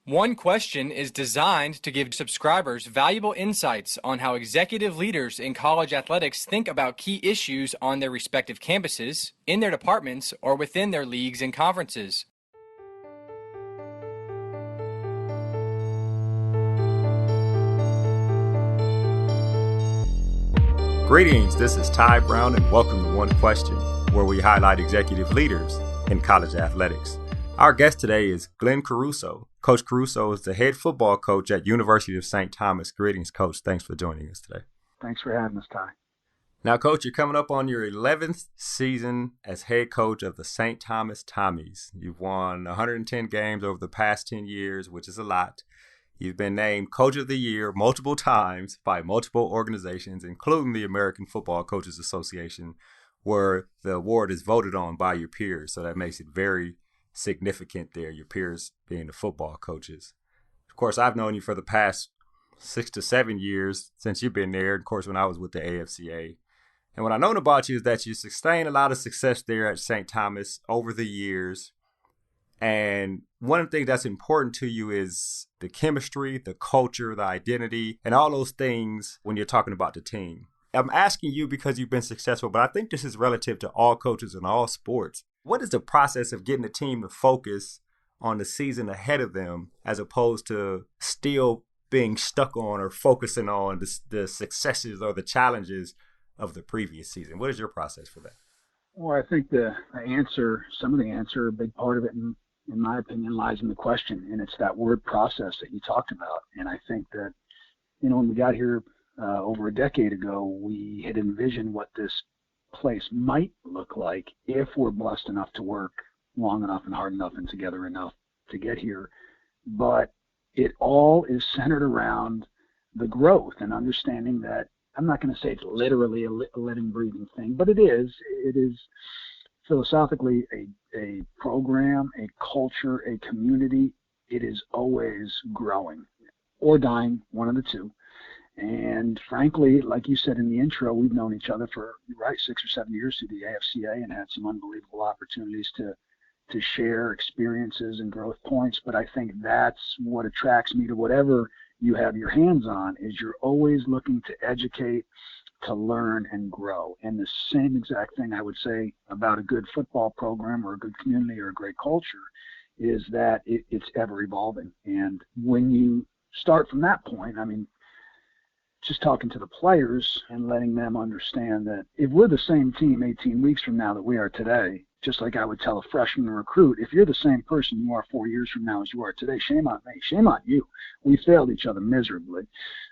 One Question is designed to give subscribers valuable insights on how executive leaders in college athletics think about key issues on their respective campuses, in their departments, or within their leagues and conferences. Greetings, this is Ty Brown, and welcome to One Question, where we highlight executive leaders in college athletics. Our guest today is Glenn Caruso. Coach Caruso is the head football coach at University of St. Thomas. Greetings, Coach. Thanks for joining us today. Thanks for having us, Ty. Now, Coach, you're coming up on your 11th season as head coach of the St. Thomas Tommies. You've won 110 games over the past 10 years, which is a lot. You've been named Coach of the Year multiple times by multiple organizations, including the American Football Coaches Association, where the award is voted on by your peers. So that makes it very significant there, your peers being the football coaches. Of course, I've known you for the past 6 to 7 years since you've been there, of course, when I was with the AFCA. And what I've known about you is that you sustained a lot of success there at St. Thomas over the years. And one of the things that's important to you is the chemistry, the culture, the identity, and all those things when you're talking about the team. I'm asking you because you've been successful, but I think this is relative to all coaches in all sports. What is the process of getting the team to focus on the season ahead of them as opposed to still being stuck on or focusing on the successes or the challenges of the previous season? What is your process for that? Well, I think some of the answer, a big part of it, in my opinion, lies in the question, and it's that word process that you talked about. And I think that, when we got here over a decade ago, we had envisioned what this place might look like if we're blessed enough to work long enough and hard enough and together enough to get here. But it all is centered around the growth and understanding that I'm not going to say it's literally a living, breathing thing, but it is philosophically a program, a culture, a community. It is always growing or dying, one of the two. And frankly, like you said in the intro, we've known each other for 6 or 7 years through the AFCA and had some unbelievable opportunities to share experiences and growth points. But I think that's what attracts me to whatever you have your hands on, is you're always looking to educate, to learn, and grow. And the same exact thing I would say about a good football program or a good community or a great culture is that it's ever evolving. And when you start from that point, just talking to the players and letting them understand that if we're the same team 18 weeks from now that we are today, just like I would tell a freshman recruit, if you're the same person you are 4 years from now as you are today, shame on me, shame on you. We failed each other miserably.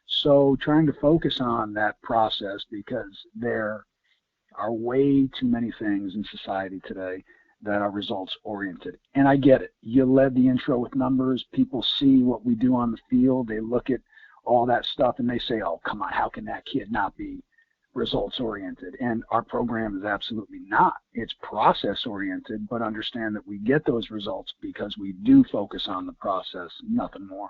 So trying to focus on that process, because there are way too many things in society today that are results oriented. And I get it. You led the intro with numbers. People see what we do on the field. They look at all that stuff and they say, oh, come on, how can that kid not be results oriented? And our program is absolutely not. It's process oriented, but understand that we get those results because we do focus on the process, nothing more.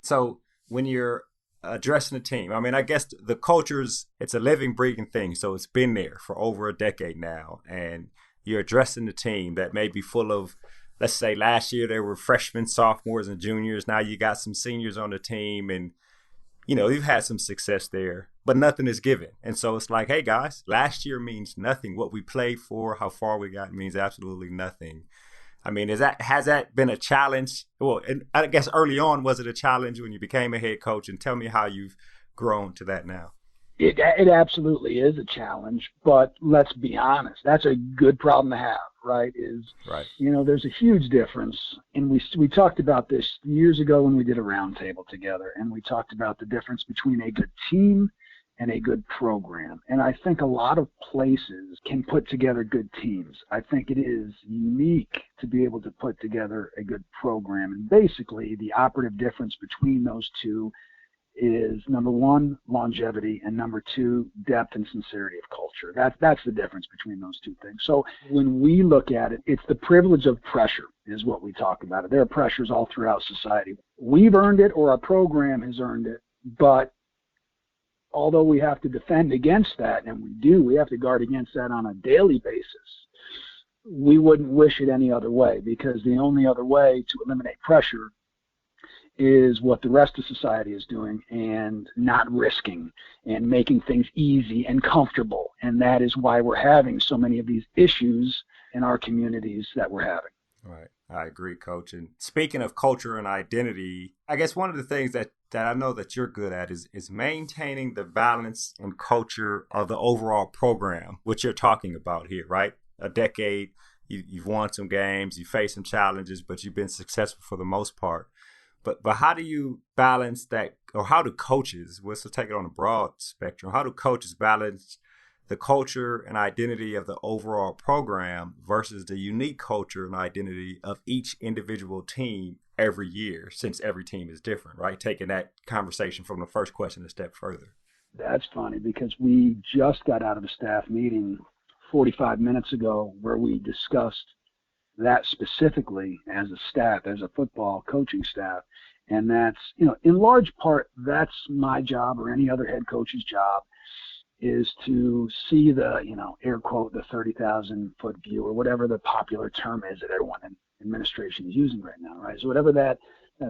So when you're addressing the team, I guess the culture's, it's a living, breathing thing. So it's been there for over a decade now. And you're addressing the team that may be full of, let's say last year there were freshmen, sophomores, and juniors. Now you got some seniors on the team, and you've had some success there, but nothing is given. And so it's like, hey, guys, last year means nothing. What we played for, how far we got, means absolutely nothing. Has that been a challenge? Well, and I guess early on, was it a challenge when you became a head coach? And tell me how you've grown to that now. It absolutely is a challenge, but let's be honest. That's a good problem to have, right? Right. There's a huge difference. And we talked about this years ago when we did a roundtable together, and we talked about the difference between a good team and a good program. And I think a lot of places can put together good teams. I think it is unique to be able to put together a good program. And basically, the operative difference between those two is, number one, longevity, and number two, depth and sincerity of culture. That's the difference between those two things. So when we look at it, it's the privilege of pressure is what we talk about. There are pressures all throughout society. We've earned it, or our program has earned it, but although we have to defend against that, and we have to guard against that on a daily basis, we wouldn't wish it any other way, because the only other way to eliminate pressure is what the rest of society is doing and not risking and making things easy and comfortable. And that is why we're having so many of these issues in our communities that we're having. Right. I agree, Coach. And speaking of culture and identity, I guess one of the things that I know that you're good at is maintaining the balance and culture of the overall program, which you're talking about here, right? A decade, you've won some games, you faced some challenges, but you've been successful for the most part. But how do you balance that, or how do coaches, let's take it on a broad spectrum, how do coaches balance the culture and identity of the overall program versus the unique culture and identity of each individual team every year, since every team is different, right? Taking that conversation from the first question a step further. That's funny because we just got out of a staff meeting 45 minutes ago where we discussed that specifically as a staff, as a football coaching staff. And that's, in large part, that's my job or any other head coach's job, is to see the, air quote, the 30,000 foot view, or whatever the popular term is that everyone in administration is using right now, right? So whatever that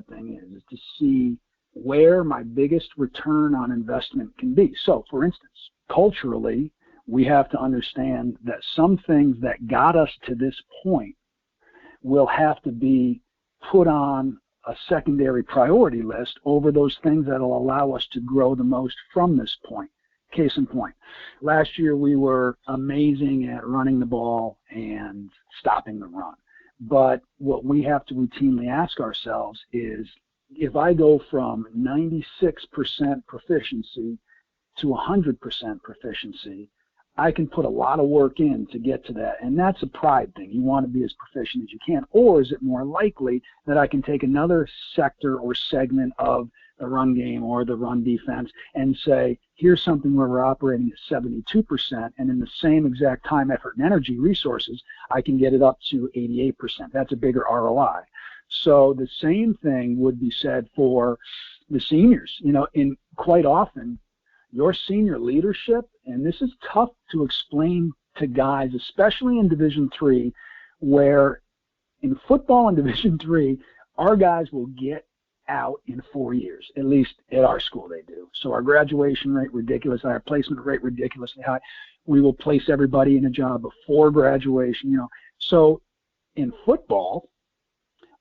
thing is to see where my biggest return on investment can be. So for instance, culturally, we have to understand that some things that got us to this point will have to be put on a secondary priority list over those things that will allow us to grow the most from this point. Case in point, last year we were amazing at running the ball and stopping the run. But what we have to routinely ask ourselves is, if I go from 96% proficiency to 100% proficiency, I can put a lot of work in to get to that. And that's a pride thing. You want to be as proficient as you can. Or is it more likely that I can take another sector or segment of the run game or the run defense and say, here's something where we're operating at 72%, and in the same exact time, effort, and energy resources, I can get it up to 88%. That's a bigger ROI. So the same thing would be said for the seniors. In quite often, your senior leadership, and this is tough to explain to guys, especially in Division III, where in football in Division III, our guys will get out in 4 years, at least at our school they do. So our graduation rate ridiculous high, our placement rate ridiculously high. We will place everybody in a job before graduation. So in football,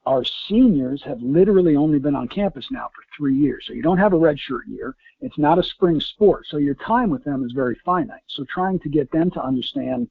our seniors have literally only been on campus now for 3 years. So you don't have a redshirt year. It's not a spring sport. So your time with them is very finite. So trying to get them to understand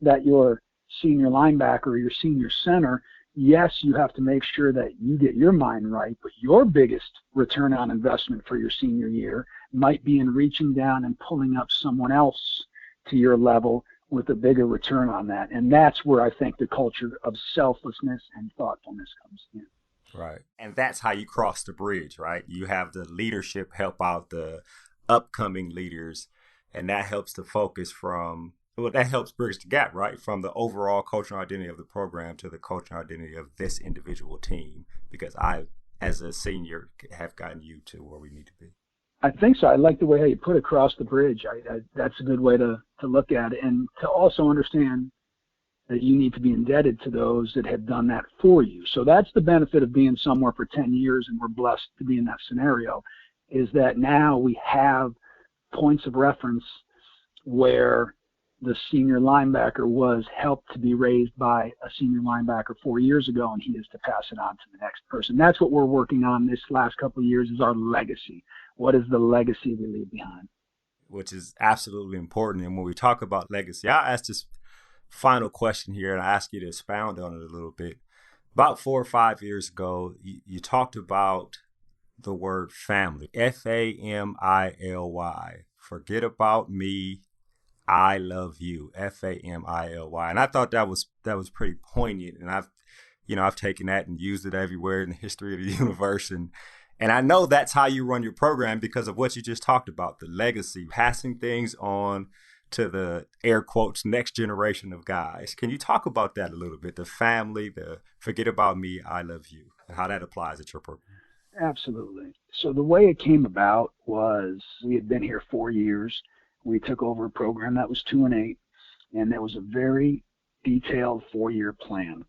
that your senior linebacker or your senior center, yes, you have to make sure that you get your mind right, but your biggest return on investment for your senior year might be in reaching down and pulling up someone else to your level with a bigger return on that. And that's where I think the culture of selflessness and thoughtfulness comes in. Right. And that's how you cross the bridge, right? You have the leadership help out the upcoming leaders, and that helps to focus that helps bridge the gap, right? From the overall cultural identity of the program to the cultural identity of this individual team, because I, as a senior, have gotten you to where we need to be. I think so. I like the way how you put across the bridge. That's a good way to look at it, and to also understand that you need to be indebted to those that have done that for you. So that's the benefit of being somewhere for 10 years, and we're blessed to be in that scenario, is that now we have points of reference where the senior linebacker was helped to be raised by a senior linebacker 4 years ago, and he is to pass it on to the next person. That's what we're working on this last couple of years, is our legacy. What is the legacy we leave behind? Which is absolutely important. And when we talk about legacy, I'll ask this final question here, and I ask you to expound on it a little bit. About 4 or 5 years ago, you talked about the word family, F.A.M.I.L.Y. Forget about me, I love you, F.A.M.I.L.Y. And I thought that was pretty poignant. And I've taken that and used it everywhere in the history of the universe. And I know that's how you run your program because of what you just talked about, the legacy, passing things on to the air quotes next generation of guys. Can you talk about that a little bit? The family, the forget about me, I love you, and how that applies at your program. Absolutely. So the way it came about was we had been here 4 years. We took over a program that was 2-8, and there was a very detailed 4-year plan.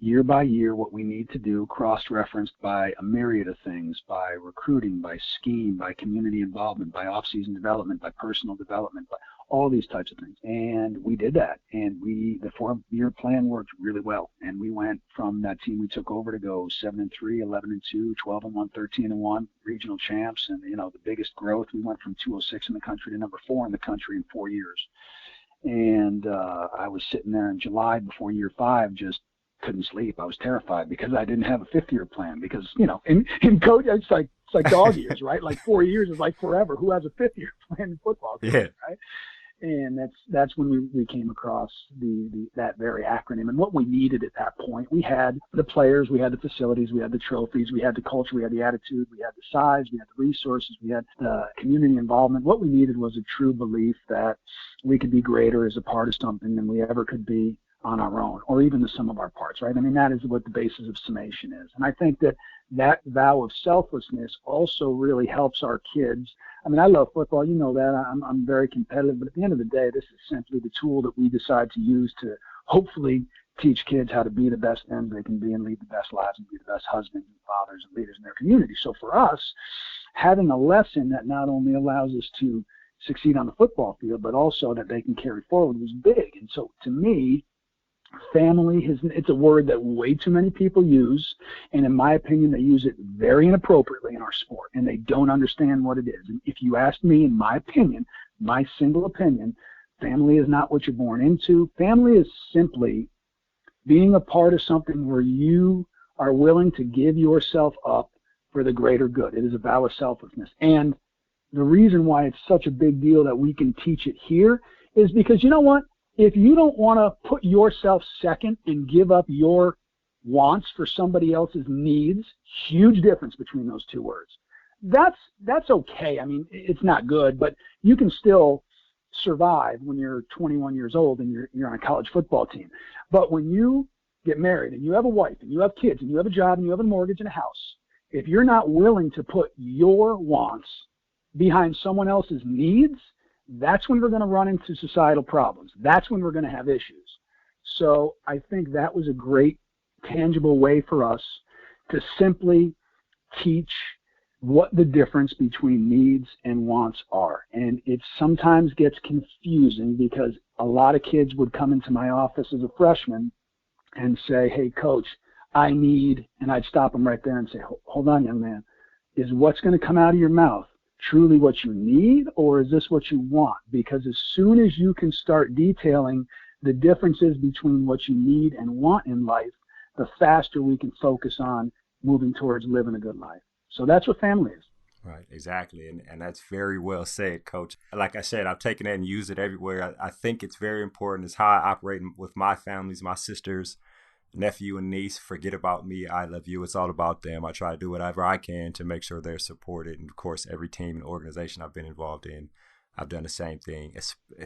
year by year what we need to do, cross-referenced by a myriad of things, by recruiting, by scheme, by community involvement, by off-season development, by personal development, by all these types of things. And we did that. And the 4-year plan worked really well. And we went from that team we took over to go 7-3, 11-2, 12-1, 13-1, regional champs. And, the biggest growth, we went from 206 in the country to number 4 in the country in 4 years. And I was sitting there in July before year 5, just couldn't sleep. I was terrified because I didn't have a 5th-year plan because, in coach, it's like dog years, right? Like 4 years is like forever. Who has a 5th-year plan in football? Yeah. Right. And that's when we came across that very acronym and what we needed at that point. We had the players, we had the facilities, we had the trophies, we had the culture, we had the attitude, we had the size, we had the resources, we had the community involvement. What we needed was a true belief that we could be greater as a part of something than we ever could be on our own, or even the sum of our parts, right? I mean, that is what the basis of summation is. And I think that vow of selflessness also really helps our kids. I mean, I love football, you know that. I'm very competitive, but at the end of the day, this is simply the tool that we decide to use to hopefully teach kids how to be the best men they can be and lead the best lives and be the best husbands and fathers and leaders in their community. So for us, having a lesson that not only allows us to succeed on the football field, but also that they can carry forward was big. And so to me, family it's a word that way too many people use, and in my opinion they use it very inappropriately in our sport, and they don't understand what it is. And if you ask me, in my opinion, my single opinion, family is not what you're born into. Family is simply being a part of something where you are willing to give yourself up for the greater good. It is a vow of selflessness. And the reason why it's such a big deal that we can teach it here is because, you know what? If you don't want to put yourself second and give up your wants for somebody else's needs, huge difference between those two words. That's okay. I mean, it's not good, but you can still survive when you're 21 years old and you're on a college football team. But when you get married and you have a wife and you have kids and you have a job and you have a mortgage and a house, if you're not willing to put your wants behind someone else's needs, that's when we're going to run into societal problems. That's when we're going to have issues. So I think that was a great, tangible way for us to simply teach what the difference between needs and wants are. And it sometimes gets confusing because a lot of kids would come into my office as a freshman and say, "Hey, coach, I need," and I'd stop them right there and say, "Hold on, young man, is what's going to come out of your mouth truly what you need, or is this what you want?" Because as soon as you can start detailing the differences between what you need and want in life, the faster we can focus on moving towards living a good life. So that's what family is. Right, exactly. And that's very well said, Coach. Like I said, I've taken it and used it everywhere. I think it's very important. It's how I operate with my families, my sisters, nephew and niece. Forget about me. I love you. It's all about them. I try to do whatever I can to make sure they're supported. And of course, every team and organization I've been involved in, I've done the same thing.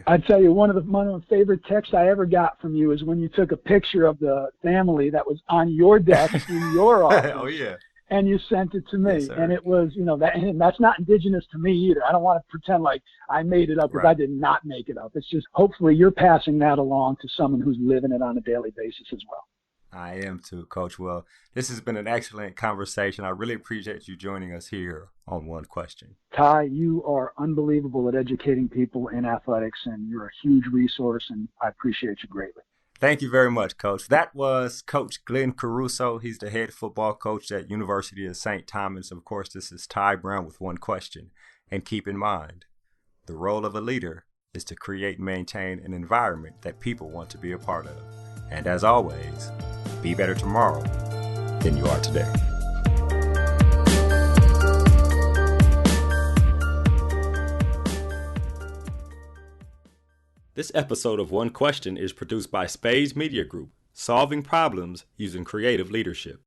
I tell you, one of the favorite texts I ever got from you is when you took a picture of the family that was on your desk in your office. Oh, yeah. And you sent it to me. Yes, and it was, and that's not indigenous to me either. I don't want to pretend like I made it up, because Right. I did not make it up. It's just, hopefully you're passing that along to someone who's living it on a daily basis as well. I am too, Coach. Well, this has been an excellent conversation. I really appreciate you joining us here on One Question. Ty, you are unbelievable at educating people in athletics, and you're a huge resource, and I appreciate you greatly. Thank you very much, Coach. That was Coach Glenn Caruso. He's the head football coach at University of St. Thomas. Of course, this is Ty Brown with One Question. And keep in mind, the role of a leader is to create and maintain an environment that people want to be a part of. And as always, be better tomorrow than you are today. This episode of One Question is produced by Spades Media Group, solving problems using creative leadership.